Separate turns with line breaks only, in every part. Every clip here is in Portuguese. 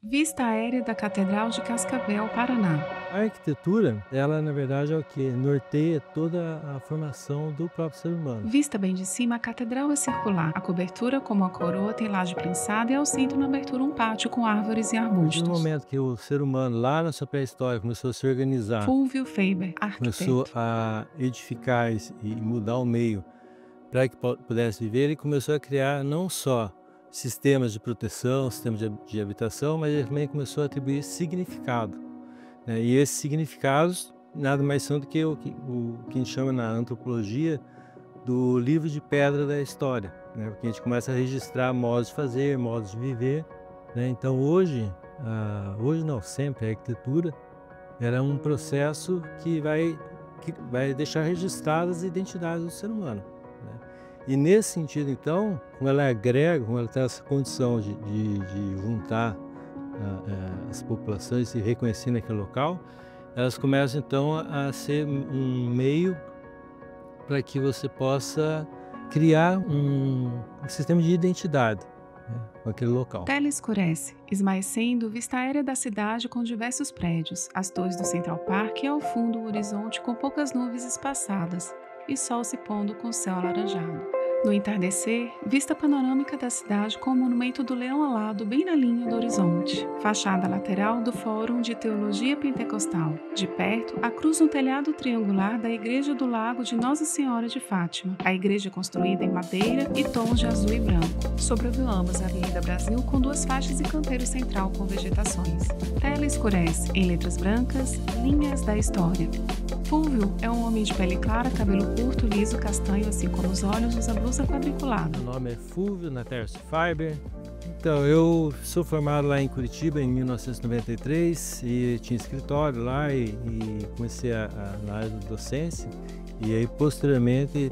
Vista aérea da Catedral de Cascavel, Paraná.
A arquitetura, ela na verdade é o que norteia toda a formação do próprio ser humano.
Vista bem de cima, a catedral é circular. A cobertura, como a coroa, tem laje prensada e ao centro na abertura um pátio com árvores e
A partir do
arbustos.
momento que o ser humano, lá na sua pré-história, começou a se organizar,
Fulvio Faber,
começou
arquiteto.
a edificar e mudar o meio para que pudesse viver, ele começou a criar não só sistemas de proteção, sistemas de habitação, mas ele também começou a atribuir significado, né? E esses significados nada mais são do que o que a gente chama na antropologia do livro de pedra da história, né? Porque a gente começa a registrar modos de fazer, modos de viver, né? Então hoje, hoje não, sempre a arquitetura era um processo que vai deixar registradas as identidades do ser humano, né? E nesse sentido então, como ela agrega, como ela tem essa condição de juntar as populações e reconhecer naquele local, elas começam então a ser um meio para que você possa criar um sistema de identidade, né, com aquele local.
Tela escurece, esmaecendo vista aérea da cidade com diversos prédios, as torres do Central Park e ao fundo o horizonte com poucas nuvens espaçadas e sol se pondo com céu alaranjado. No entardecer, vista panorâmica da cidade com o monumento do Leão Alado bem na linha do horizonte. Fachada lateral do Fórum de Teologia Pentecostal. De perto, a cruz no telhado triangular da Igreja do Lago de Nossa Senhora de Fátima. A igreja construída em madeira e tons de azul e branco. Sobrevoamos a Avenida Brasil com duas faixas e canteiro central com vegetações. Tela escurece, em letras brancas, linhas da história. Fulvio é um homem de pele clara, cabelo curto, liso, castanho, assim como os olhos, usa blusa quadriculada.
Meu nome é Fulvio Natercio Faber. Então, eu sou formado lá em Curitiba em 1993 e tinha escritório lá e comecei na área da docência. E aí, posteriormente,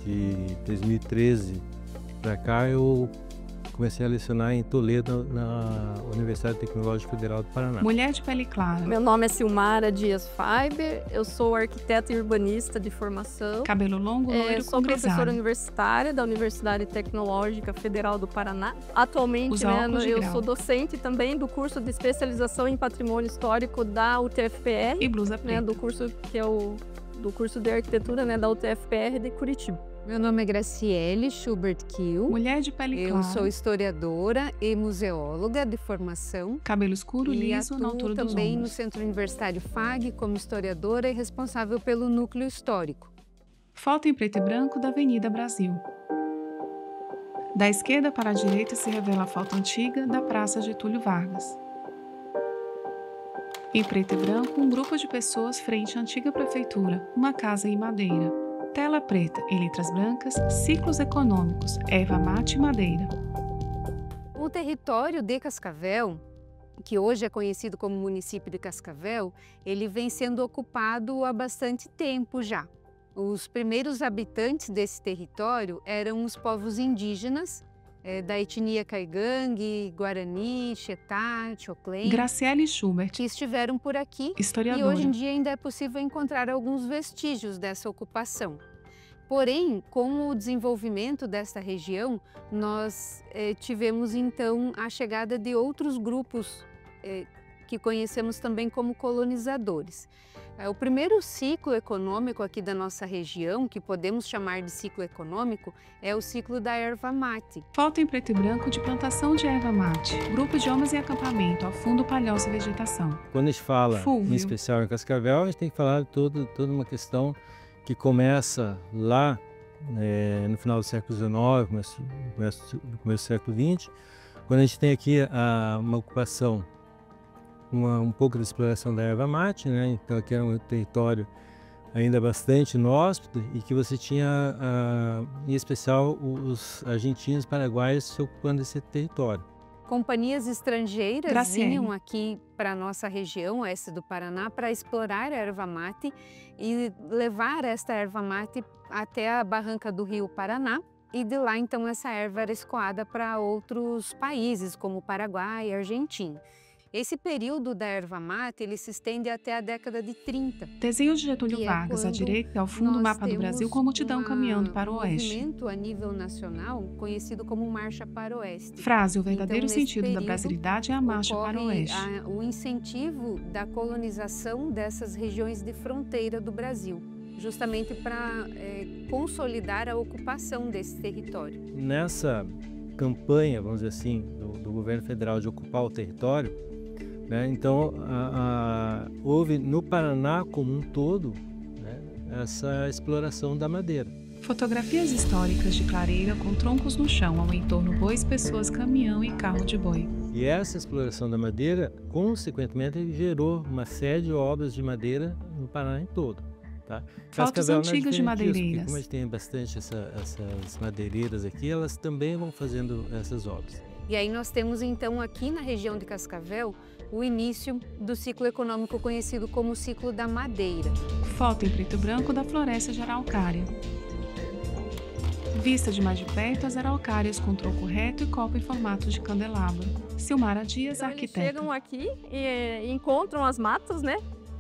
de 2013 para cá, eu comecei a lecionar em Toledo, na Universidade Tecnológica Federal do Paraná.
Mulher de pele clara,
Meu nome é Silmara Dias Faiber, eu sou arquiteta e urbanista de formação.
cabelo longo, loiro
Sou
com
professora
grisalho.
universitária da Universidade Tecnológica Federal do Paraná. Atualmente,
Usa óculos de
eu
grau.
sou docente também do curso de especialização em patrimônio histórico da UTFPR,
E blusa preta.
do curso que é do curso de arquitetura, da UTFPR de Curitiba.
Meu nome é Graciele Schubert Kiel.
Mulher de pele
Eu
clara,
sou historiadora e museóloga de formação
cabelo escuro,
e
liso, na
atuo
altura dos
também no
ombros.
Centro Universitário FAG como historiadora e responsável pelo núcleo histórico.
Foto em preto e branco da Avenida Brasil. Da esquerda para a direita se revela a foto antiga da Praça Getúlio Vargas. Em preto e branco, um grupo de pessoas frente à antiga prefeitura, uma casa em madeira. Tela preta, em letras brancas, ciclos econômicos, erva mate e madeira.
O território de Cascavel, que hoje é conhecido como município de Cascavel, ele vem sendo ocupado há bastante tempo já. Os primeiros habitantes desse território eram os povos indígenas, da etnia Caigangue, Guarani, Chetá, Choclen,
Graciele Schubert,
que estiveram por aqui e
historiadora.
hoje em dia ainda é possível encontrar alguns vestígios dessa ocupação. Porém, com o desenvolvimento desta região, nós tivemos então a chegada de outros grupos que conhecemos também como colonizadores. O primeiro ciclo econômico aqui da nossa região, que podemos chamar de ciclo econômico, é o ciclo da erva mate.
Foto em preto e branco de plantação de erva mate. Grupo de homens em acampamento, ao fundo palhoça e vegetação.
Quando a gente fala,
Fulvio.
em especial em Cascavel, a gente tem que falar de toda uma questão que começa lá no final do século XIX, no começo do século XX, quando a gente tem aqui uma ocupação, um pouco da exploração da erva mate, né? Então aqui era um território ainda bastante inóspito e que você tinha, em especial, os argentinos e paraguaios se ocupando desse território.
Companhias estrangeiras
Graciele.
vinham aqui para a nossa região, oeste do Paraná, para explorar a erva mate e levar esta erva mate até a barranca do Rio Paraná. E de lá, então, essa erva era escoada para outros países, como Paraguai e Argentina. Esse período da erva mate, ele se estende até a década de 30.
Desenho de Getúlio
Que é
Vargas, à
quando
direita, ao fundo, o
nós
mapa do Brasil
temos
com a multidão caminhando para o
um
oeste.
movimento a nível nacional conhecido como Marcha para o Oeste.
Frase: o verdadeiro
Então, nesse
sentido da
período,
brasilidade é a marcha para o
ocorre
oeste.
o incentivo da colonização dessas regiões de fronteira do Brasil, justamente para consolidar a ocupação desse território.
Nessa campanha, vamos dizer assim, do governo federal de ocupar o território, né, então houve no Paraná como um todo, né, essa exploração da madeira.
Fotografias históricas de clareira com troncos no chão, ao entorno bois, pessoas, caminhão e carro de boi.
E essa exploração da madeira, consequentemente, gerou uma série de obras de madeira no Paraná em todo. Tá?
Fotos
Cascavel
antigas de
não é diferente disso, porque
madeireiras.
como a gente tem bastante essas madeireiras aqui, elas também vão fazendo essas obras.
E aí nós temos então aqui na região de Cascavel o início do ciclo econômico conhecido como o ciclo da madeira.
Foto em preto e branco da floresta de araucária. Vista de mais de perto as araucárias com tronco reto e copa em formato de candelabro. Silmara Dias,
Então, eles
arquiteta.
chegam aqui e encontram as matas, né?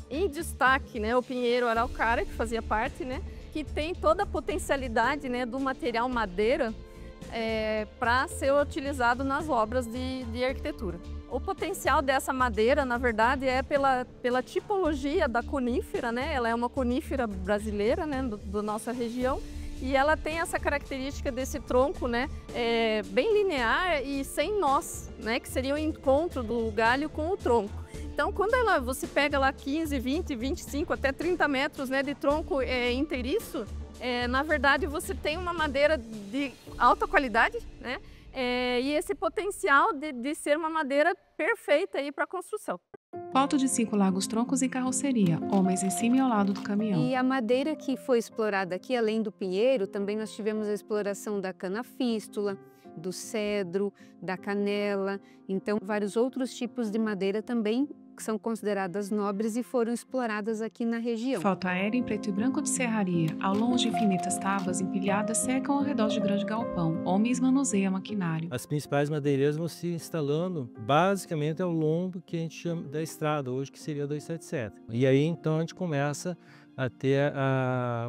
Em destaque, né, o pinheiro araucária, que fazia parte, né, que tem toda a potencialidade, né, do material madeira para ser utilizado nas obras de arquitetura. O potencial dessa madeira, na verdade, é pela tipologia da conífera, né? Ela é uma conífera brasileira, né, da nossa região, e ela tem essa característica desse tronco, né, bem linear e sem nós, né, que seria o encontro do galho com o tronco. Então, quando você pega lá 15, 20, 25, até 30 metros, né, de tronco inteiriço, na verdade você tem uma madeira de alta qualidade, né, e esse potencial de ser uma madeira perfeita para a construção.
Foto de 5 largos troncos em carroceria, homens em cima e ao lado do caminhão.
E a madeira que foi explorada aqui, além do pinheiro, também nós tivemos a exploração da cana-fístula, do cedro, da canela, então vários outros tipos de madeira também que são consideradas nobres e foram exploradas aqui na região.
Foto aérea em preto e branco de serraria. Ao longe, infinitas tábuas empilhadas secam ao redor de grande galpão. Homens manuseiam maquinário.
As principais madeireiras vão se instalando basicamente ao longo que a gente chama da estrada, hoje que seria a 277. E aí então a gente começa a ter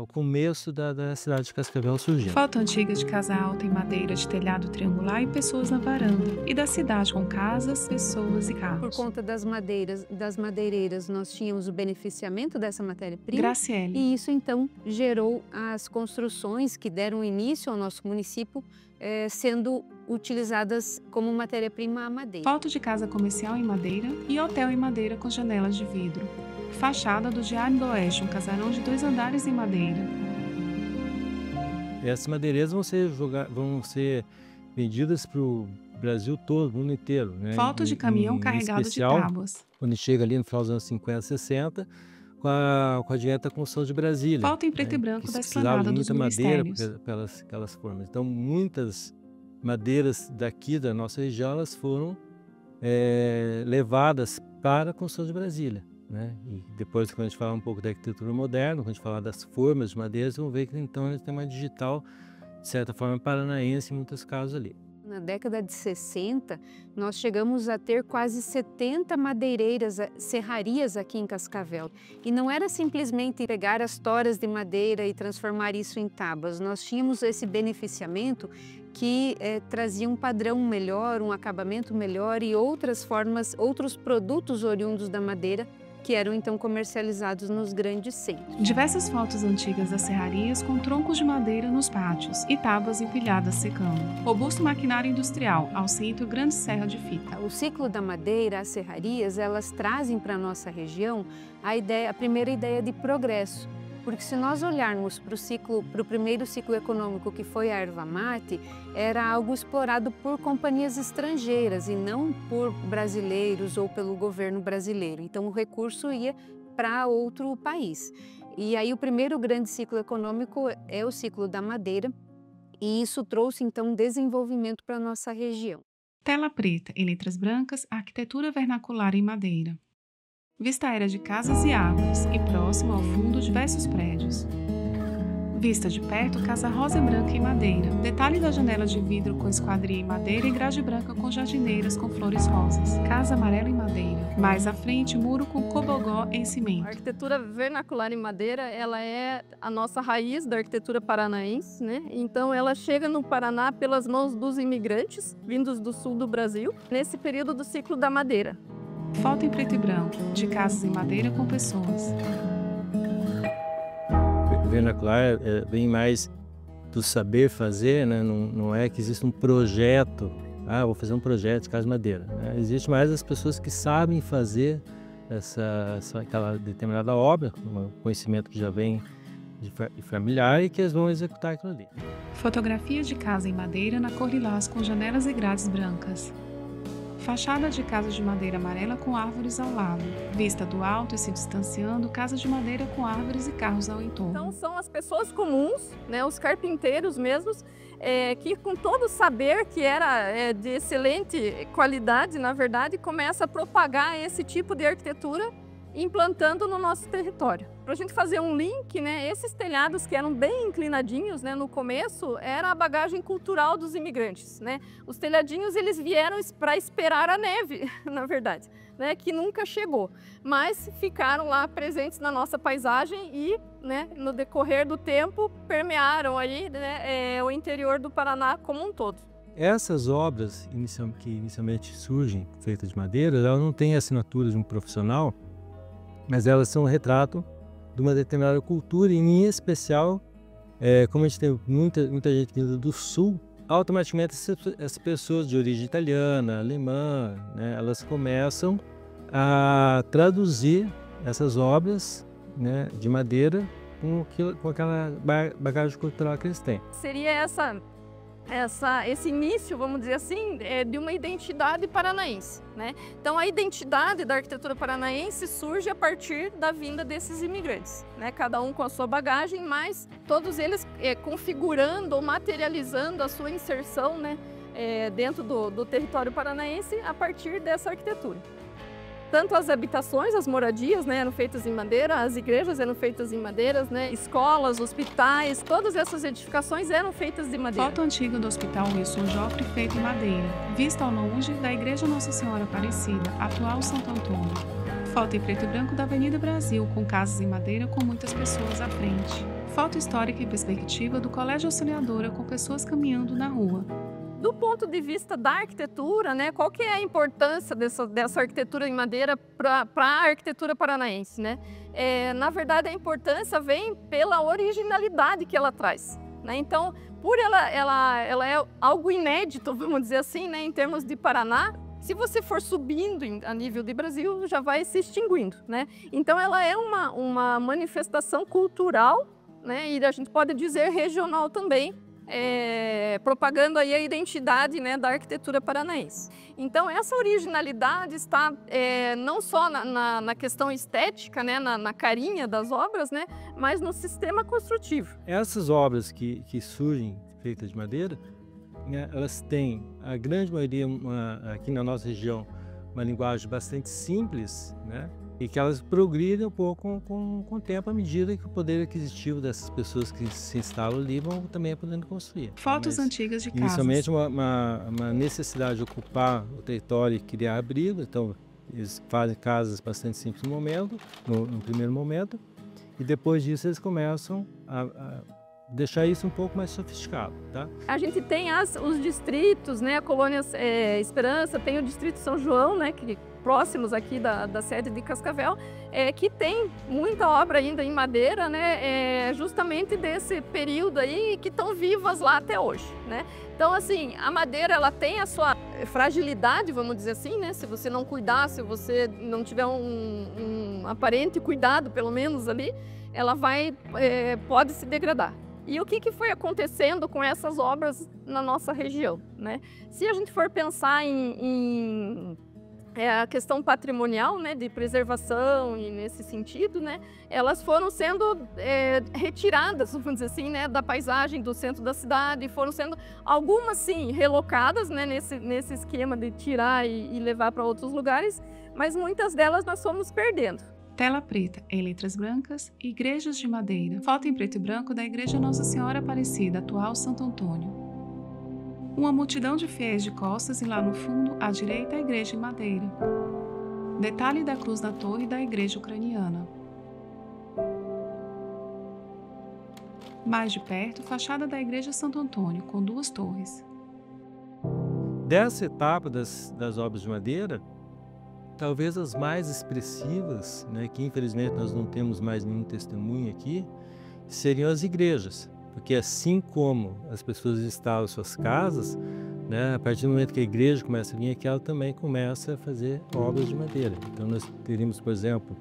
o começo da cidade de Cascavel surgindo.
Foto antiga de casa alta em madeira de telhado triangular e pessoas na varanda. E da cidade com casas, pessoas e carros.
Por conta das madeireiras, nós tínhamos o beneficiamento dessa matéria-prima.
Graciele.
E isso então gerou as construções que deram início ao nosso município, sendo utilizadas como matéria-prima a madeira.
Foto de casa comercial em madeira e hotel em madeira com janelas de vidro. Fachada do Diário do Oeste, um casarão de 2 andares em madeira.
Essas madeireiras vão ser vendidas para o Brasil todo, o mundo inteiro. Né?
Foto de caminhão carregado
especial,
de tábuas.
Quando chega ali no final dos anos 50, 60, com a direta construção de Brasília.
Foto em preto e branco
que
da
precisava
esplanada
de
dos
muita madeira
ministérios.
pelas aquelas formas. Então, muitas madeiras daqui da nossa região, elas foram levadas para a construção de Brasília. Né? E depois, quando a gente fala um pouco da arquitetura moderna, quando a gente falar das formas de madeira, vocês vão ver que então a gente tem uma digital, de certa forma, paranaense em muitos casos ali.
Na década de 60, nós chegamos a ter quase 70 madeireiras, serrarias aqui em Cascavel. E não era simplesmente pegar as toras de madeira e transformar isso em tábuas. Nós tínhamos esse beneficiamento que trazia um padrão melhor, um acabamento melhor e outras formas, outros produtos oriundos da madeira que eram então comercializados nos grandes centros.
Diversas fotos antigas das serrarias com troncos de madeira nos pátios e tábuas empilhadas secando. Robusto maquinário industrial, ao centro grande serra de fita.
O ciclo da madeira, as serrarias, elas trazem para a nossa região a primeira ideia de progresso. Porque se nós olharmos para o primeiro ciclo econômico, que foi a erva mate, era algo explorado por companhias estrangeiras e não por brasileiros ou pelo governo brasileiro. Então o recurso ia para outro país. E aí o primeiro grande ciclo econômico é o ciclo da madeira e isso trouxe então desenvolvimento para a nossa região.
Tela preta, em letras brancas, arquitetura vernacular em madeira. Vista aérea de casas e árvores, e próximo ao fundo diversos prédios. Vista de perto, casa rosa e branca em madeira. Detalhe da janela de vidro com esquadria em madeira e grade branca com jardineiras com flores rosas. Casa amarela em madeira. Mais à frente, muro com cobogó em
A
cimento.
arquitetura vernacular em madeira, ela é a nossa raiz da arquitetura paranaense, né? Então ela chega no Paraná pelas mãos dos imigrantes, vindos do sul do Brasil, nesse período do ciclo da madeira.
Foto em preto e branco, de casas em madeira com pessoas.
Vernacular é bem mais do saber fazer, né? Não é que existe um projeto, vou fazer um projeto de casa de madeira, né? Existe mais as pessoas que sabem fazer aquela determinada obra, um conhecimento que já vem de familiar e que eles vão executar aquilo ali.
Fotografia de casa em madeira na cor lilás com janelas e grades brancas. Fachada de casa de madeira amarela com árvores ao lado. Vista do alto e se distanciando, casa de madeira com árvores e carros ao entorno.
Então são as pessoas comuns, né, os carpinteiros mesmos, que com todo o saber que era de excelente qualidade, na verdade, começa a propagar esse tipo de arquitetura implantando no nosso território. Para a gente fazer um link, né, esses telhados que eram bem inclinadinhos, né, no começo, era a bagagem cultural dos imigrantes, né? Os telhadinhos eles vieram para esperar a neve, na verdade, né, que nunca chegou, mas ficaram lá presentes na nossa paisagem e, né, no decorrer do tempo permearam aí, né, o interior do Paraná como um todo.
Essas obras que inicialmente surgem feitas de madeira, elas não têm a assinatura de um profissional, mas elas são um retrato de uma determinada cultura, e em especial, como a gente tem muita gente vinda do sul, automaticamente essas pessoas de origem italiana, alemã, né, elas começam a traduzir essas obras, né, de madeira com aquela bagagem cultural que eles têm.
Seria esse início, vamos dizer assim, de uma identidade paranaense, né? Então a identidade da arquitetura paranaense surge a partir da vinda desses imigrantes, né? Cada um com a sua bagagem, mas todos eles configurando ou materializando a sua inserção, né, dentro do território paranaense a partir dessa arquitetura. Tanto as habitações, as moradias, né, eram feitas em madeira, as igrejas eram feitas em madeiras, né, escolas, hospitais, todas essas edificações eram feitas de madeira.
Foto antiga do Hospital Wilson Joffre feito em madeira. Vista ao longe da Igreja Nossa Senhora Aparecida, atual Santo Antônio. Foto em preto e branco da Avenida Brasil, com casas em madeira com muitas pessoas à frente. Foto histórica e perspectiva do Colégio Auxiliadora com pessoas caminhando na rua.
Do ponto de vista da arquitetura, né, qual que é a importância dessa arquitetura em madeira para a arquitetura paranaense, né? Na verdade, a importância vem pela originalidade que ela traz, né? Então, por ela é algo inédito, vamos dizer assim, né, em termos de Paraná. Se você for subindo a nível de Brasil, já vai se extinguindo, né? Então, ela é uma manifestação cultural, né, e a gente pode dizer regional também, propagando aí a identidade, né, da arquitetura paranaense. Então essa originalidade está não só na questão estética, né, na carinha das obras, né, mas no sistema construtivo.
Essas obras que surgem feitas de madeira, né, elas têm, a grande maioria aqui na nossa região, uma linguagem bastante simples, né? E que elas progridem um pouco com o tempo, à medida que o poder aquisitivo dessas pessoas que se instalam ali vão também podendo construir.
Fotos antigas de casas.
Inicialmente uma necessidade de ocupar o território e criar abrigo, então eles fazem casas bastante simples no primeiro momento, e depois disso eles começam a deixar isso um pouco mais sofisticado, tá?
A gente tem os distritos, né, a Colônia Esperança, tem o Distrito São João, né, que próximos aqui da sede de Cascavel, que tem muita obra ainda em madeira, né, justamente desse período aí, que estão vivas lá até hoje, né? Então, assim, a madeira, ela tem a sua fragilidade, vamos dizer assim, né? Se você não cuidar, se você não tiver um aparente cuidado, pelo menos ali, ela pode se degradar. E o que foi acontecendo com essas obras na nossa região, né? Se a gente for pensar em a questão patrimonial, né, de preservação e nesse sentido, né, elas foram sendo retiradas, vamos dizer assim, né, da paisagem do centro da cidade, foram sendo algumas sim relocadas, né, nesse esquema de tirar e levar para outros lugares, mas muitas delas nós fomos perdendo.
Tela preta em letras brancas, igrejas de madeira. Foto em preto e branco da Igreja Nossa Senhora Aparecida, atual Santo Antônio. Uma multidão de fiéis de costas e lá no fundo, à direita, a igreja em madeira. Detalhe da cruz na torre da igreja ucraniana. Mais de perto, fachada da igreja Santo Antônio, com 2 torres.
Dessa etapa das obras de madeira, talvez as mais expressivas, né, que infelizmente nós não temos mais nenhum testemunho aqui, seriam as igrejas. Porque assim como as pessoas instalam suas casas, né, a partir do momento que a igreja começa a vir aqui, ela também começa a fazer obras de madeira. Então nós teríamos, por exemplo,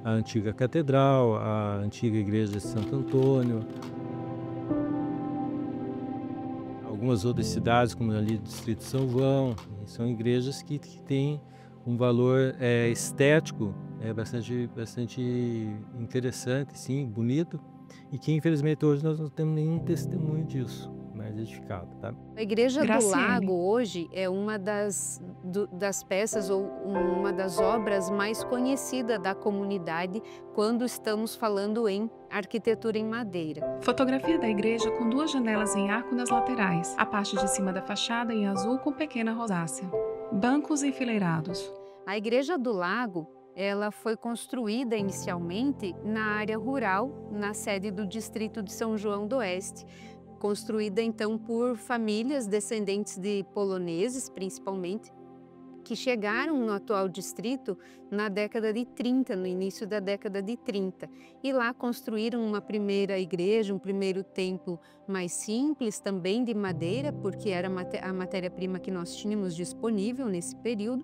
a antiga catedral, a antiga igreja de Santo Antônio, algumas outras cidades, como ali do Distrito de São João, são igrejas que têm um valor estético bastante interessante, sim, bonito, e que infelizmente hoje nós não temos nenhum testemunho disso mais edificado, tá?
A Igreja
Graciele.
do Lago hoje é uma das peças ou uma das obras mais conhecidas da comunidade quando estamos falando em arquitetura em madeira.
Fotografia da igreja com 2 janelas em arco nas laterais, a parte de cima da fachada em azul com pequena rosácea. Bancos enfileirados.
A Igreja do Lago, ela foi construída inicialmente na área rural, na sede do distrito de São João do Oeste, construída então por famílias descendentes de poloneses, principalmente, que chegaram no atual distrito na década de 30, no início da década de 30. E lá construíram uma primeira igreja, um primeiro templo mais simples, também de madeira, porque era a matéria-prima que nós tínhamos disponível nesse período.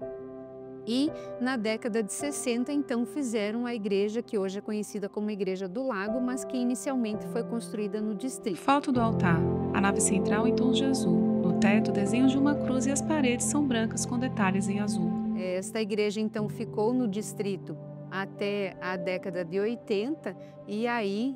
E na década de 60, então, fizeram a igreja que hoje é conhecida como Igreja do Lago, mas que inicialmente foi construída no distrito.
Foto do altar. A nave central em tons de azul. No teto, desenho de uma cruz e as paredes são brancas com detalhes em azul.
Esta igreja, então, ficou no distrito até a década de 80 e aí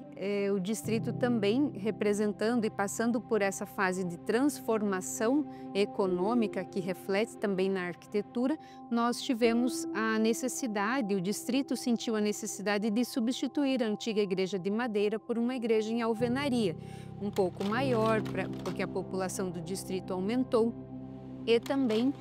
o distrito também representando e passando por essa fase de transformação econômica que reflete também na arquitetura, nós tivemos a necessidade, o distrito sentiu a necessidade de substituir a antiga igreja de madeira por uma igreja em alvenaria, um pouco maior, porque a população do distrito aumentou e também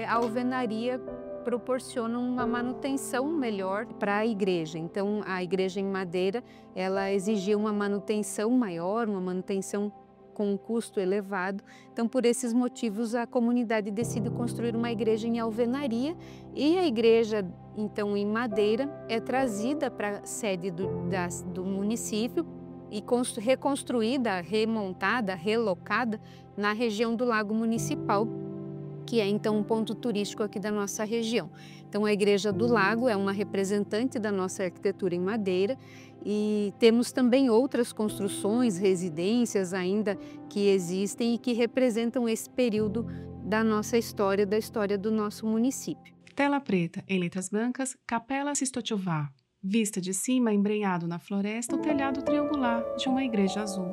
a alvenaria proporciona uma manutenção melhor para a igreja. Então, a igreja em madeira, ela exigia uma manutenção maior, uma manutenção com um custo elevado. Então, por esses motivos, a comunidade decide construir uma igreja em alvenaria e a igreja, então, em madeira, é trazida para a sede do município e reconstruída, remontada, relocada na região do Lago Municipal, que é então um ponto turístico aqui da nossa região. Então a Igreja do Lago é uma representante da nossa arquitetura em madeira e temos também outras construções, residências ainda que existem e que representam esse período da nossa história, da história do nosso município.
Tela preta, em letras brancas, Capela Sistotiová. Vista de cima, embrenhado na floresta, o telhado triangular de uma igreja azul.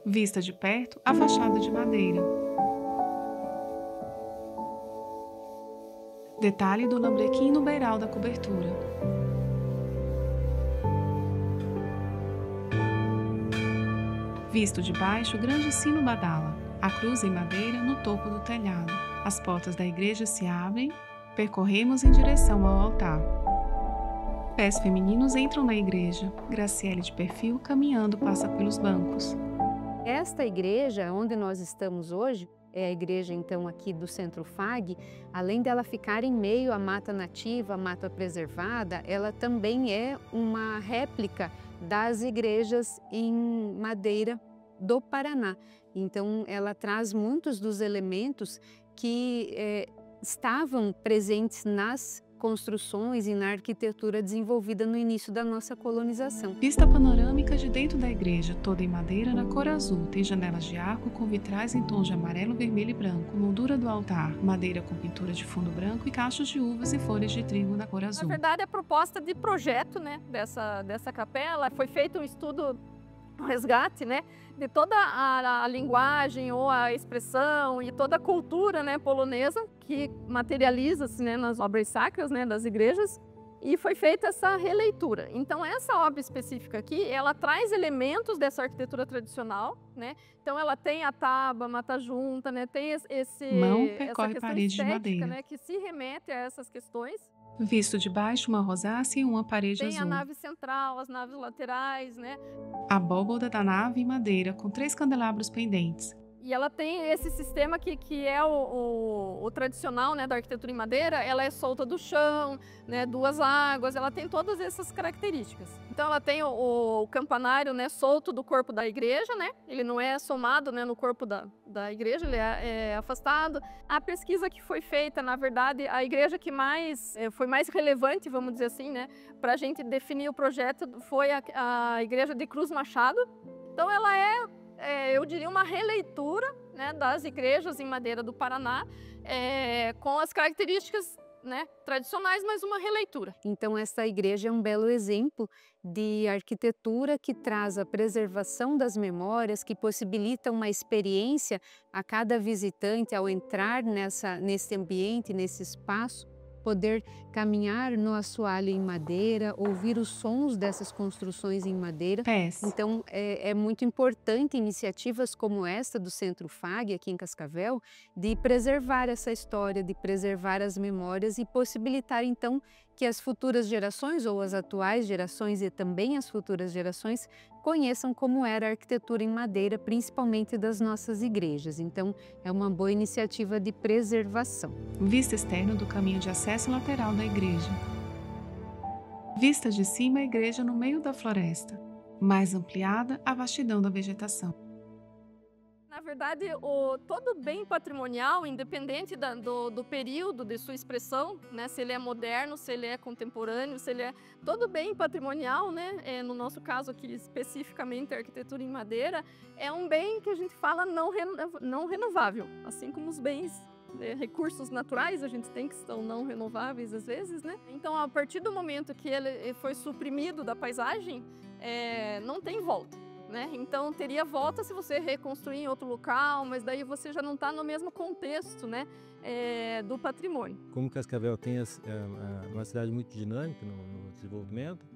Vista de perto, a fachada de madeira. Detalhe do lambrequim no beiral da cobertura. Visto de baixo, grande sino badala. A cruz em madeira no topo do telhado. As portas da igreja se abrem. Percorremos em direção ao altar. Pés femininos entram na igreja. Graciele de perfil, caminhando, passa pelos bancos.
Esta igreja, onde nós estamos hoje, é a igreja então aqui do Centro FAG, além dela ficar em meio à mata nativa, à mata preservada, ela também é uma réplica das igrejas em madeira do Paraná. Então ela traz muitos dos elementos que estavam presentes nas construções e na arquitetura desenvolvida no início da nossa colonização.
Vista panorâmica de dentro da igreja, toda em madeira na cor azul. Tem janelas de arco com vitrais em tons de amarelo, vermelho e branco. Moldura do altar, madeira com pintura de fundo branco e cachos de uvas e folhas de trigo na cor azul.
Na verdade, a proposta de projeto, né, dessa capela, foi feito um estudo o resgate, né, de toda a linguagem ou a expressão e toda a cultura, né, polonesa que materializa-se, né, nas obras sacras, né, das igrejas, e foi feita essa releitura. Então essa obra específica aqui, ela traz elementos dessa arquitetura tradicional, né? Então ela tem a tábua, mata junta, né? Tem
Mão
essa
percorre
questão
parede de
estética,
madeira.
né, que se remete a essas questões.
Visto de baixo, uma rosácea e uma parede
Tem a
azul.
nave central, as naves laterais, né?
A abóbada da nave em madeira, com 3 candelabros pendentes.
E ela tem esse sistema que é o tradicional, né, da arquitetura em madeira. Ela é solta do chão, né, 2 águas, ela tem todas essas características. Então ela tem o campanário, né, solto do corpo da igreja, né? Ele não é somado, né, no corpo da igreja, ele é afastado. A pesquisa que foi feita, na verdade, a igreja que foi mais relevante, vamos dizer assim, né, para a gente definir o projeto foi a igreja de Cruz Machado. Então ela eu diria uma releitura, né, das igrejas em madeira do Paraná, com as características, né, tradicionais, mas uma releitura.
Então essa igreja é um belo exemplo de arquitetura que traz a preservação das memórias, que possibilita uma experiência a cada visitante ao entrar nesse ambiente, nesse espaço, poder caminhar no assoalho em madeira, ouvir os sons dessas construções em madeira.
Pés.
Então é muito importante iniciativas como esta do Centro FAG aqui em Cascavel, de preservar essa história, de preservar as memórias e possibilitar então que as futuras gerações ou as atuais gerações e também as futuras gerações conheçam como era a arquitetura em madeira, principalmente das nossas igrejas. Então é uma boa iniciativa de preservação.
Vista externa do caminho de acesso lateral da igreja. Vista de cima, a igreja no meio da floresta. Mais ampliada, a vastidão da vegetação.
Na verdade, todo bem patrimonial, independente do período de sua expressão, né, se ele é moderno, se ele é contemporâneo, todo bem patrimonial, né, no nosso caso aqui especificamente a arquitetura em madeira, é um bem que a gente fala não renovável, assim como os bens, recursos naturais a gente tem que são não renováveis às vezes, né? Então, a partir do momento que ele foi suprimido da paisagem, não tem volta. Né? Então teria volta se você reconstruir em outro local, mas daí você já não está no mesmo contexto, né, do patrimônio.
Como Cascavel tem uma cidade muito dinâmica no desenvolvimento,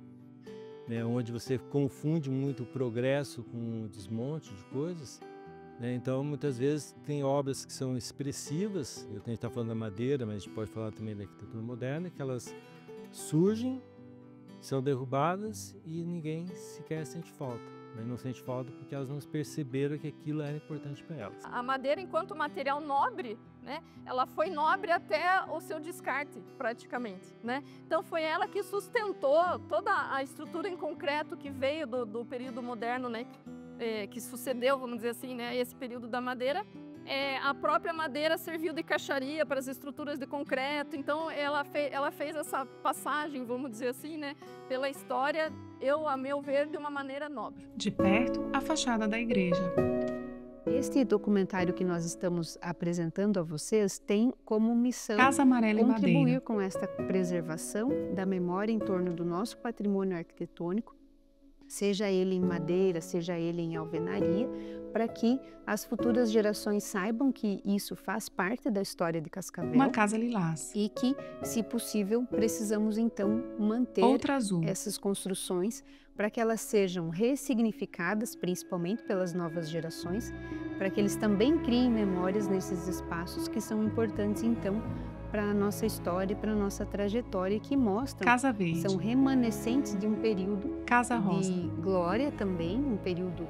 né, onde você confunde muito o progresso com o desmonte de coisas, né, então muitas vezes tem obras que são expressivas, a gente está falando da madeira, mas a gente pode falar também da arquitetura moderna, que elas surgem, são derrubadas e ninguém sequer sente falta. Mas não sente falta porque elas não perceberam que aquilo era importante para elas.
A madeira, enquanto material nobre, né, ela foi nobre até o seu descarte, praticamente, né? Então foi ela que sustentou toda a estrutura em concreto que veio do período moderno, né, que sucedeu, vamos dizer assim, né, esse período da madeira. A própria madeira serviu de caixaria para as estruturas de concreto, então ela fez essa passagem, vamos dizer assim, né, pela história, a meu ver, de uma maneira nobre.
De perto, a fachada da igreja.
Este documentário que nós estamos apresentando a vocês tem como missão
Casa Amarela em
contribuir
madeira.
com esta preservação da memória em torno do nosso patrimônio arquitetônico, seja ele em madeira, seja ele em alvenaria, para que as futuras gerações saibam que isso faz parte da história de Cascavel.
Uma casa lilás.
E que, se possível, precisamos então manter
Outra azul.
essas construções para que elas sejam ressignificadas, principalmente pelas novas gerações, para que eles também criem memórias nesses espaços que são importantes então para a nossa história e para a nossa trajetória, que mostram,
Casa verde.
são remanescentes de um período
Casa rosa.
de glória também, um período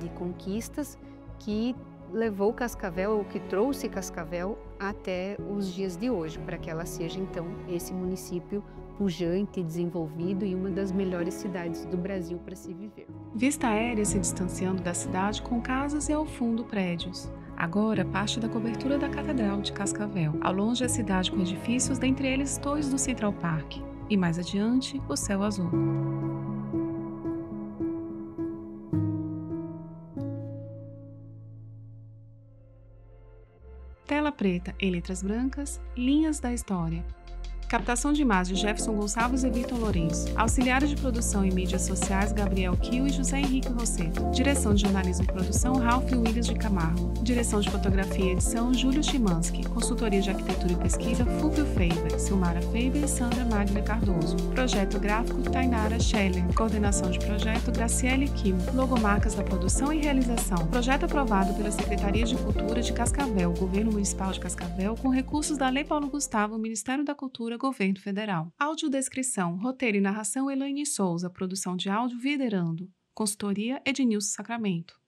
de conquistas que levou Cascavel, ou que trouxe Cascavel até os dias de hoje, para que ela seja então esse município pujante, desenvolvido e uma das melhores cidades do Brasil para se viver.
Vista aérea se distanciando da cidade com casas e ao fundo prédios. Agora parte da cobertura da Catedral de Cascavel. Ao longe a cidade com edifícios, dentre eles torres do Central Park. E mais adiante, o céu azul. Tela preta em letras brancas, linhas da história. Captação de imagens, Jefferson Gonçalves e Vitor Lourenço. Auxiliares de produção e mídias sociais, Gabriel Kio e José Henrique Rosseto. Direção de jornalismo e produção, Ralph Williams de Camargo. Direção de fotografia e edição, Júlio Chimansky. Consultoria de arquitetura e pesquisa, Fúvio Feiber, Silmara Feiber e Sandra Magna Cardoso. Projeto gráfico, Tainara Scheller. Coordenação de projeto, Graciele Kim. Logomarcas da produção e realização. Projeto aprovado pela Secretaria de Cultura de Cascavel, Governo Municipal de Cascavel, com recursos da Lei Paulo Gustavo, Ministério da Cultura, Governo Federal. Audiodescrição, roteiro e narração, Elaine Souza. Produção de áudio, Viderando. Consultoria, Ednilson Sacramento.